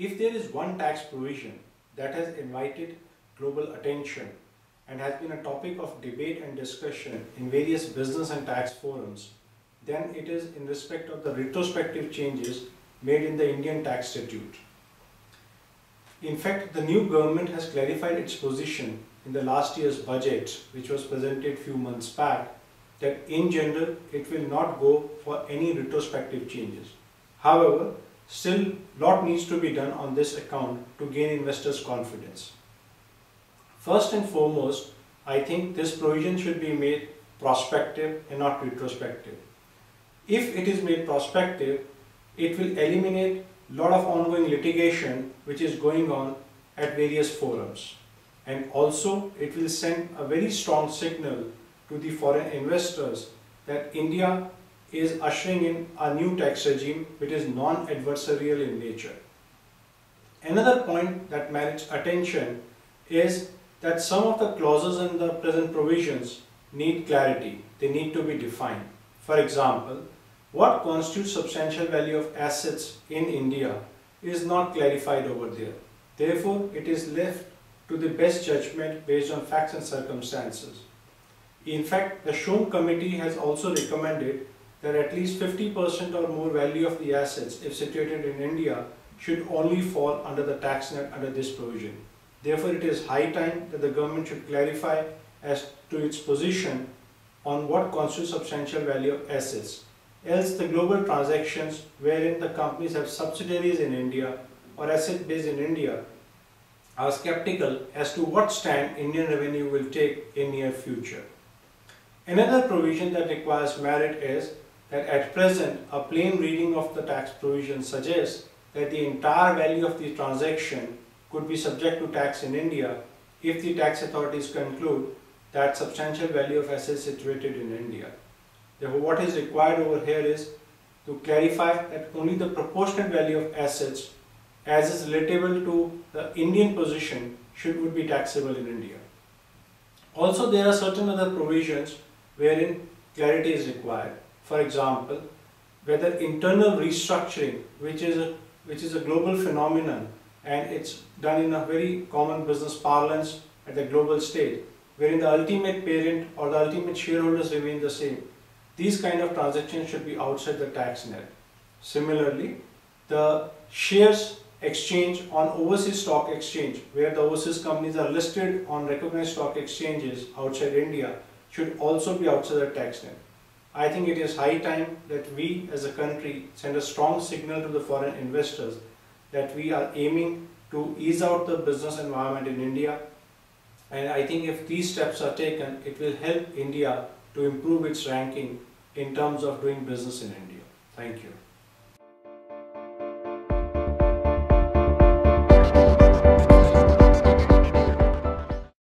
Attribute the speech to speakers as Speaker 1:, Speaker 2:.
Speaker 1: If there is one tax provision that has invited global attention and has been a topic of debate and discussion in various business and tax forums, then it is in respect of the retrospective changes made in the Indian tax statute. In fact, the new government has clarified its position in the last year's budget, which was presented few months back, that in general it will not go for any retrospective changes. However, still lot needs to be done on this account to gain investors' confidence. First and foremost, I think this provision should be made prospective and not retrospective. If it is made prospective, it will eliminate a lot of ongoing litigation which is going on at various forums. And also it will send a very strong signal to the foreign investors that India is ushering in a new tax regime which is non-adversarial in nature. Another point that merits attention is that some of the clauses in the present provisions need clarity. They need to be defined. For example, what constitutes substantial value of assets in India is not clarified over there. Therefore, it is left to the best judgment based on facts and circumstances. In fact, the Shum committee has also recommended that at least 50% or more value of the assets, if situated in India, should only fall under the tax net under this provision. Therefore, it is high time that the government should clarify as to its position on what constitutes substantial value of assets. Else, the global transactions wherein the companies have subsidiaries in India or asset base in India are skeptical as to what stand Indian revenue will take in near future. Another provision that requires merit is that at present a plain reading of the tax provision suggests that the entire value of the transaction could be subject to tax in India if the tax authorities conclude that substantial value of assets situated in India. Therefore, what is required over here is to clarify that only the proportionate value of assets as is relatable to the Indian position would be taxable in India. Also, there are certain other provisions wherein clarity is required. For example, whether internal restructuring, which is a global phenomenon and it's done in a very common business parlance at the global stage, wherein the ultimate parent or the ultimate shareholders remain the same. These kind of transactions should be outside the tax net. Similarly, the shares exchange on overseas stock exchange, where the overseas companies are listed on recognized stock exchanges outside India, should also be outside the tax net. I think it is high time that we as a country send a strong signal to the foreign investors that we are aiming to ease out the business environment in India. And I think if these steps are taken, it will help India to improve its ranking in terms of doing business in India. Thank you.